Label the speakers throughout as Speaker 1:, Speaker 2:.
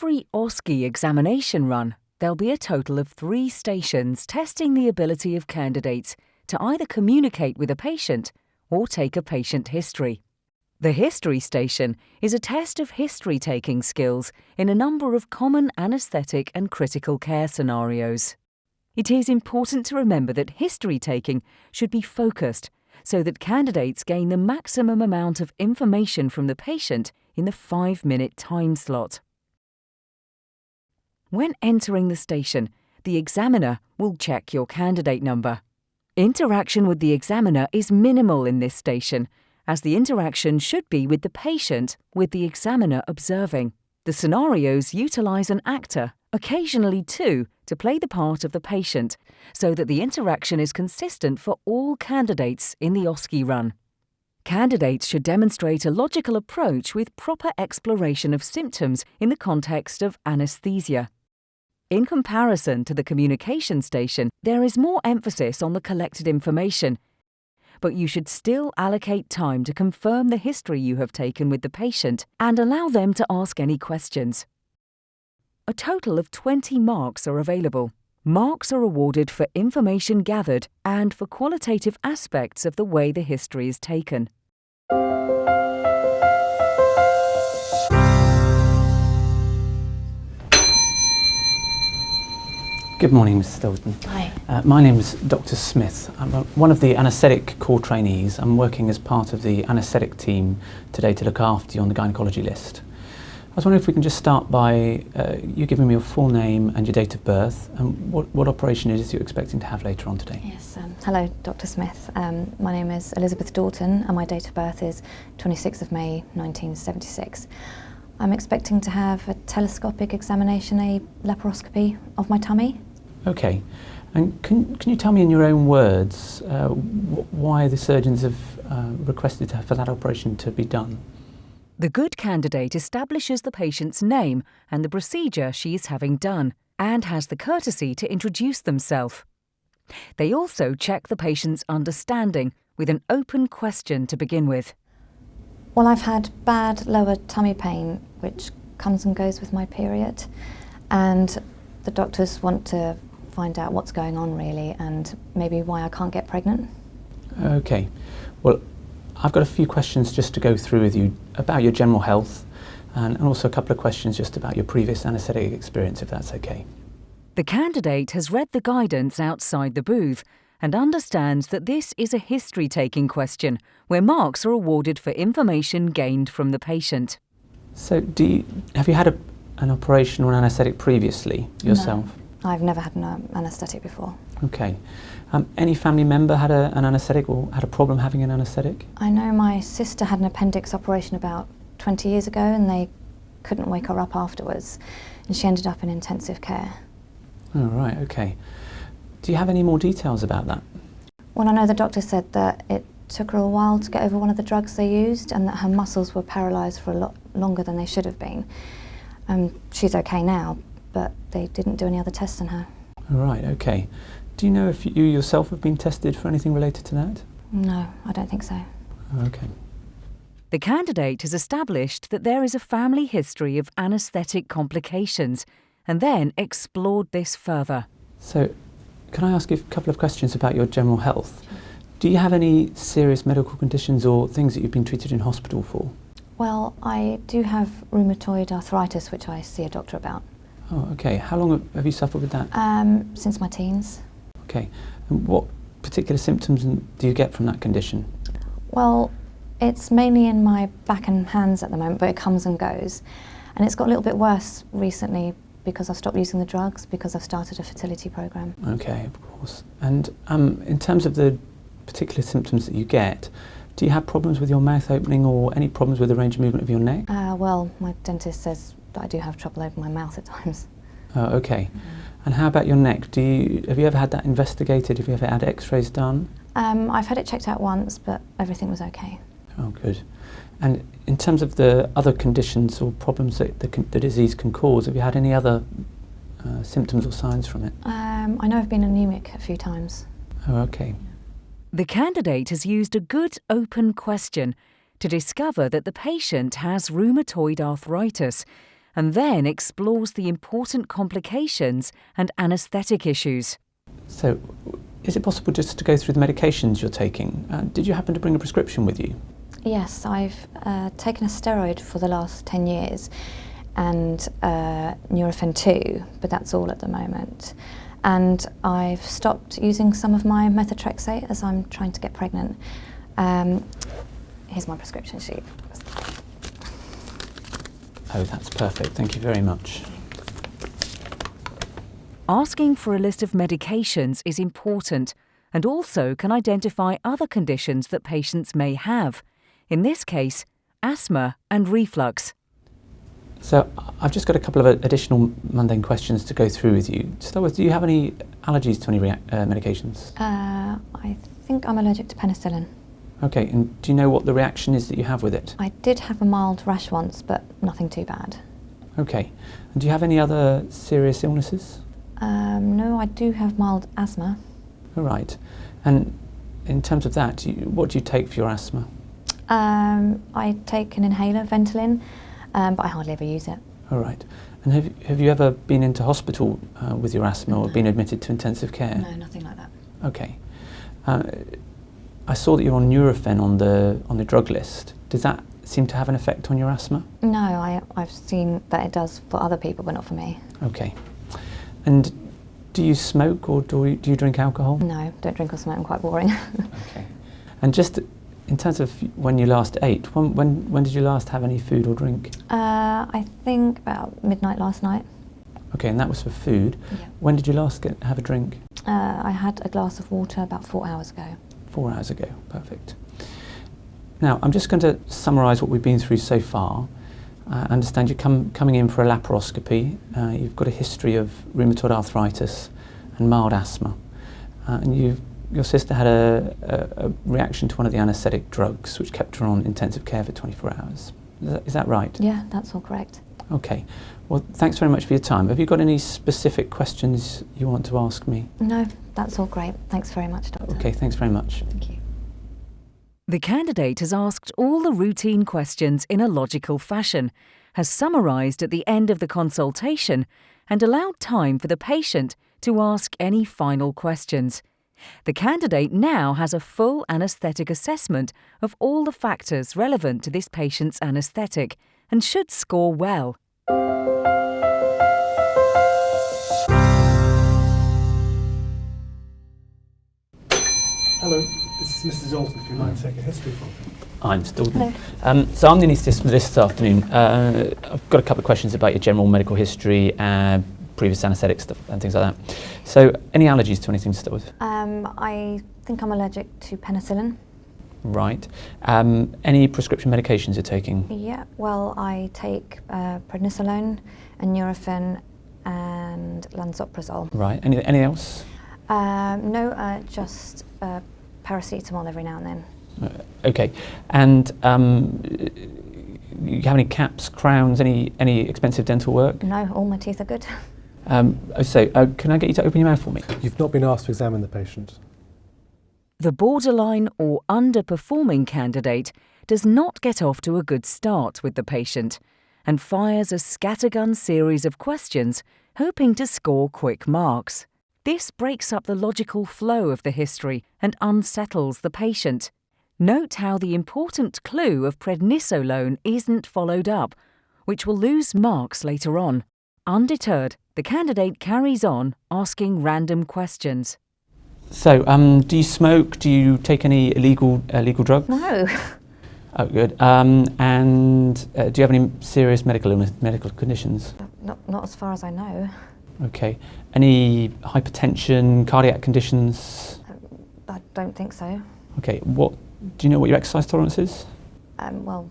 Speaker 1: every OSCE examination run, there'll be a total of 3 stations testing the ability of candidates to either communicate with a patient or take a patient history. The History Station is a test of history-taking skills in a number of common anaesthetic and critical care scenarios. It is important to remember that history-taking should be focused so that candidates gain the maximum amount of information from the patient in the 5-minute time slot. When entering the station, the examiner will check your candidate number. Interaction with the examiner is minimal in this station, as the interaction should be with the patient, with the examiner observing. The scenarios utilise an actor, occasionally 2, to play the part of the patient, so that the interaction is consistent for all candidates in the OSCE run. Candidates should demonstrate a logical approach with proper exploration of symptoms in the context of anaesthesia. In comparison to the communication station, there is more emphasis on the collected information, but you should still allocate time to confirm the history you have taken with the patient and allow them to ask any questions. A total of 20 marks are available. Marks are awarded for information gathered and for qualitative aspects of the way the history is taken.
Speaker 2: Good morning, Mrs. Stilton.
Speaker 3: Hi.
Speaker 2: My name is Dr. Smith. I'm one of the anaesthetic core trainees. I'm working as part of the anaesthetic team today to look after you on the gynaecology list. I was wondering if we can just start by you giving me your full name and your date of birth and what operation it is you're expecting to have later on today.
Speaker 3: Yes. Hello, Dr. Smith. My name is Elizabeth Dalton and my date of birth is 26th of May 1976. I'm expecting to have a telescopic examination, a laparoscopy of my tummy.
Speaker 2: Okay. And can you tell me in your own words why the surgeons have requested for that operation to be done?
Speaker 1: The good candidate establishes the patient's name and the procedure she is having done, and has the courtesy to introduce themselves. They also check the patient's understanding with an open question to begin with.
Speaker 3: Well, I've had bad lower tummy pain, which comes and goes with my period, and the doctors want to find out what's going on really, and maybe why I can't get pregnant.
Speaker 2: Okay. Well, I've got a few questions just to go through with you about your general health and also a couple of questions just about your previous anaesthetic experience, if that's okay.
Speaker 1: The candidate has read the guidance outside the booth and understands that this is a history-taking question where marks are awarded for information gained from the patient.
Speaker 2: So have you had an operation or an anaesthetic previously yourself?
Speaker 3: No, I've never had an anaesthetic before.
Speaker 2: Okay. Any family member had an anaesthetic or had a problem having an anaesthetic?
Speaker 3: I know my sister had an appendix operation about 20 years ago and they couldn't wake her up afterwards and she ended up in intensive care.
Speaker 2: Oh, right, okay. Do you have any more details about that?
Speaker 3: Well, I know the doctor said that it took her a while to get over one of the drugs they used and that her muscles were paralysed for a lot longer than they should have been. She's okay now, but they didn't do any other tests on her.
Speaker 2: All right, okay. Do you know if you yourself have been tested for anything related to that?
Speaker 3: No, I don't think so.
Speaker 2: Okay.
Speaker 1: The candidate has established that there is a family history of anaesthetic complications and then explored this further.
Speaker 2: So, can I ask you a couple of questions about your general health? Do you have any serious medical conditions or things that you've been treated in hospital for?
Speaker 3: Well, I do have rheumatoid arthritis, which I see a doctor about.
Speaker 2: Oh, okay. How long have you suffered with that?
Speaker 3: Since my teens.
Speaker 2: Okay. And what particular symptoms do you get from that condition?
Speaker 3: Well, it's mainly in my back and hands at the moment, but it comes and goes. And it's got a little bit worse recently because I've stopped using the drugs, because I've started a fertility programme.
Speaker 2: Okay, of course. And in terms of the particular symptoms that you get, do you have problems with your mouth opening or any problems with the range of movement of your neck?
Speaker 3: Well, my dentist says that I do have trouble opening my mouth at times.
Speaker 2: Oh, okay. And how about your neck? Have you ever had that investigated? Have you ever had x-rays done?
Speaker 3: I've had it checked out once, but everything was okay.
Speaker 2: Oh, good. And in terms of the other conditions or problems that the disease can cause, have you had any other symptoms or signs from it?
Speaker 3: I know I've been anemic a few times.
Speaker 2: Oh, okay.
Speaker 1: The candidate has used a good open question to discover that the patient has rheumatoid arthritis and then explores the important complications and anaesthetic issues.
Speaker 2: So, is it possible just to go through the medications you're taking? Did you happen to bring a prescription with you?
Speaker 3: Yes, I've taken a steroid for the last 10 years and Nurofen 2, but that's all at the moment. And I've stopped using some of my methotrexate as I'm trying to get pregnant. Here's my prescription sheet.
Speaker 2: Oh, that's perfect. Thank you very much.
Speaker 1: Asking for a list of medications is important and also can identify other conditions that patients may have. In this case, asthma and reflux.
Speaker 2: So I've just got a couple of additional mundane questions to go through with you. To start with, do you have any allergies to any medications?
Speaker 3: I think I'm allergic to penicillin.
Speaker 2: Okay, and do you know what the reaction is that you have with it?
Speaker 3: I did have a mild rash once, but nothing too bad.
Speaker 2: Okay, and do you have any other serious illnesses?
Speaker 3: No, I do have mild asthma.
Speaker 2: All right, and in terms of that, what do you take for your asthma?
Speaker 3: I take an inhaler, Ventolin, but I hardly ever use it.
Speaker 2: All right, and have you ever been into hospital with your asthma or been admitted to intensive care?
Speaker 3: No, nothing like that.
Speaker 2: Okay. I saw that you're on Nurofen on the drug list. Does that seem to have an effect on your asthma?
Speaker 3: No, I've seen that it does for other people, but not for me.
Speaker 2: Okay. And do you smoke or do you drink alcohol?
Speaker 3: No, don't drink or smoke. I'm quite boring.
Speaker 2: Okay. And just in terms of when you last ate, when did you last have any food or drink?
Speaker 3: I think about midnight last night.
Speaker 2: Okay, and that was for food.
Speaker 3: Yeah.
Speaker 2: When did you last have a drink?
Speaker 3: I had a glass of water about 4 hours ago.
Speaker 2: 4 hours ago, perfect. Now, I'm just going to summarise what we've been through so far. I understand you're coming in for a laparoscopy. You've got a history of rheumatoid arthritis and mild asthma. And your sister had a reaction to one of the anaesthetic drugs, which kept her on intensive care for 24 hours. Is that right?
Speaker 3: Yeah, that's all correct.
Speaker 2: Okay. Well, thanks very much for your time. Have you got any specific questions you want to ask me?
Speaker 3: No, that's all great. Thanks very much, Doctor.
Speaker 2: Okay, thanks very much.
Speaker 3: Thank you.
Speaker 1: The candidate has asked all the routine questions in a logical fashion, has summarised at the end of the consultation, and allowed time for the patient to ask any final questions. The candidate now has a full anaesthetic assessment of all the factors relevant to this patient's anaesthetic and should score well.
Speaker 4: Hello, this is Mrs. Dalton, if you'd like to take a history from me.
Speaker 2: I'm Dalton.
Speaker 3: Hello.
Speaker 2: So I'm the anaesthetist for this afternoon. I've got a couple of questions about your general medical history, previous anaesthetic stuff and things like that. So any allergies to anything to start with?
Speaker 3: I think I'm allergic to penicillin.
Speaker 2: Right. Any prescription medications you're taking?
Speaker 3: Yeah, well, I take prednisolone and Nurofen and lansoprazole.
Speaker 2: Right. Any else?
Speaker 3: No, just paracetamol every now and then.
Speaker 2: Okay. And you have any caps, crowns, any expensive dental work?
Speaker 3: No, all my teeth are good.
Speaker 2: Can I get you to open your mouth for me?
Speaker 4: You've not been asked to examine the patient.
Speaker 1: The borderline or underperforming candidate does not get off to a good start with the patient and fires a scattergun series of questions, hoping to score quick marks. This breaks up the logical flow of the history and unsettles the patient. Note how the important clue of prednisolone isn't followed up, which will lose marks later on. Undeterred, the candidate carries on asking random questions.
Speaker 2: So, do you smoke? Do you take any illegal drugs?
Speaker 3: No.
Speaker 2: Oh, good. And do you have any serious medical conditions?
Speaker 3: Not as far as I know.
Speaker 2: Okay. Any hypertension, cardiac conditions?
Speaker 3: I don't think so.
Speaker 2: Okay. Do you know what your exercise tolerance is?
Speaker 3: Well,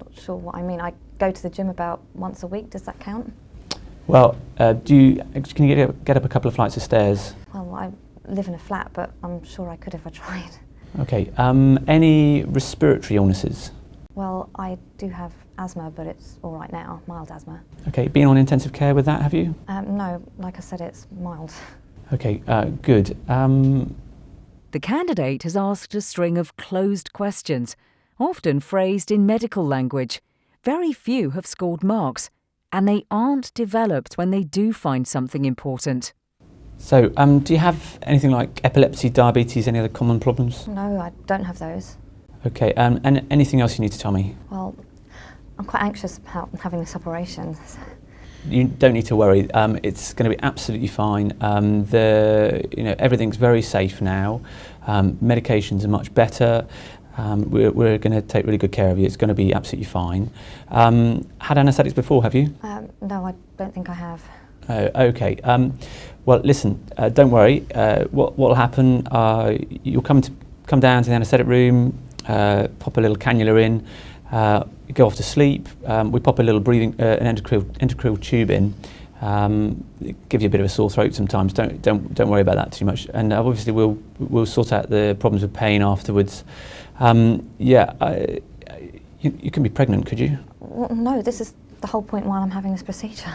Speaker 3: not sure what I mean. I go to the gym about once a week. Does that count?
Speaker 2: Well, can you get up a couple of flights of stairs?
Speaker 3: Well, I live in a flat, but I'm sure I could if I tried.
Speaker 2: Okay. Any respiratory illnesses?
Speaker 3: Well, I do have asthma, but it's all right now, mild asthma.
Speaker 2: Okay. Been on intensive care with that, have you?
Speaker 3: No, like I said, it's mild.
Speaker 2: Okay. Good.
Speaker 1: The candidate has asked a string of closed questions, often phrased in medical language. Very few have scored marks. and they aren't developed when they do find something important.
Speaker 2: So, do you have anything like epilepsy, diabetes, any other common problems?
Speaker 3: No, I don't have those.
Speaker 2: Okay, and anything else you need to tell me?
Speaker 3: Well, I'm quite anxious about having this operation.
Speaker 2: You don't need to worry. It's going to be absolutely fine. Everything's very safe now. Medications are much better. We're going to take really good care of you. It's going to be absolutely fine. Had anaesthetics before, have you?
Speaker 3: No, I don't think I have.
Speaker 2: Oh, okay. Well, listen. Don't worry. What will happen? You'll come down to the anaesthetic room. Pop a little cannula in. Go off to sleep. We pop a little breathing, an endocrine tube in. Give you a bit of a sore throat sometimes. Don't worry about that too much. And obviously we'll sort out the problems with pain afterwards. You can be pregnant, could you?
Speaker 3: Well, no, this is the whole point why I'm having this procedure.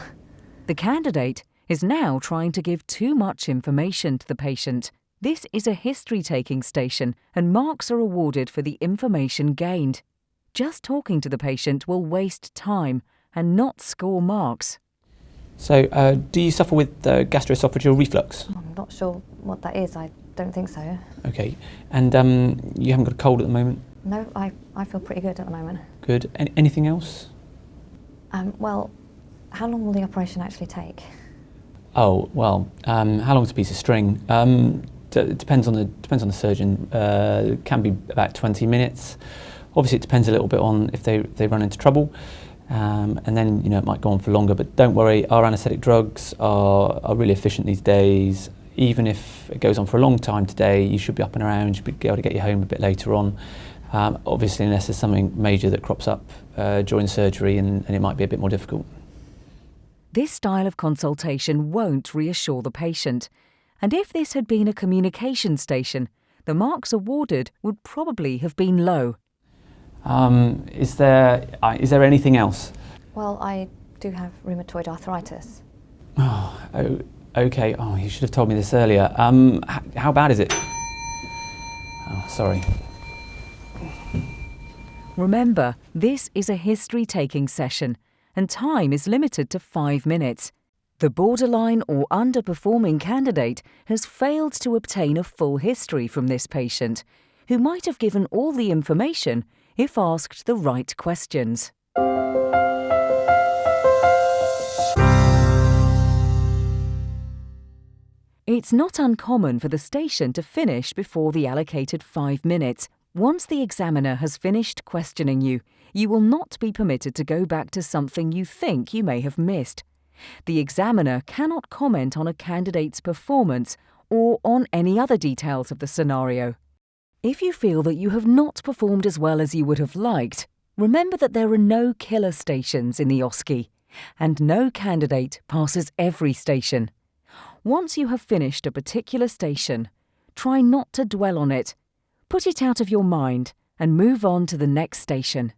Speaker 1: The candidate is now trying to give too much information to the patient. This is a history-taking station, and marks are awarded for the information gained. Just talking to the patient will waste time and not score marks.
Speaker 2: So, do you suffer with gastroesophageal reflux?
Speaker 3: I'm not sure what that is. I don't think so.
Speaker 2: Okay. And you haven't got a cold at the moment?
Speaker 3: No, I feel pretty good at the moment.
Speaker 2: Good. Anything else?
Speaker 3: Well, how long will the operation actually take?
Speaker 2: Oh, well, how long's a piece of string? It depends on the surgeon. It can be about 20 minutes. Obviously, it depends a little bit on if they run into trouble, and then it might go on for longer. But don't worry, our anaesthetic drugs are really efficient these days. Even if it goes on for a long time today, you should be up and around. You should be able to get you home a bit later on. Obviously, unless there's something major that crops up during surgery, and it might be a bit more difficult.
Speaker 1: This style of consultation won't reassure the patient. And if this had been a communication station, the marks awarded would probably have been low.
Speaker 2: Is there anything else?
Speaker 3: Well, I do have rheumatoid arthritis.
Speaker 2: Oh, okay. Oh, you should have told me this earlier. How bad is it? Oh, sorry.
Speaker 1: Remember, this is a history-taking session, and time is limited to 5 minutes. The borderline or underperforming candidate has failed to obtain a full history from this patient, who might have given all the information if asked the right questions. It's not uncommon for the station to finish before the allocated 5 minutes. Once the examiner has finished questioning you, you will not be permitted to go back to something you think you may have missed. The examiner cannot comment on a candidate's performance or on any other details of the scenario. If you feel that you have not performed as well as you would have liked, remember that there are no killer stations in the OSCE, and no candidate passes every station. Once you have finished a particular station, try not to dwell on it. Put it out of your mind and move on to the next station.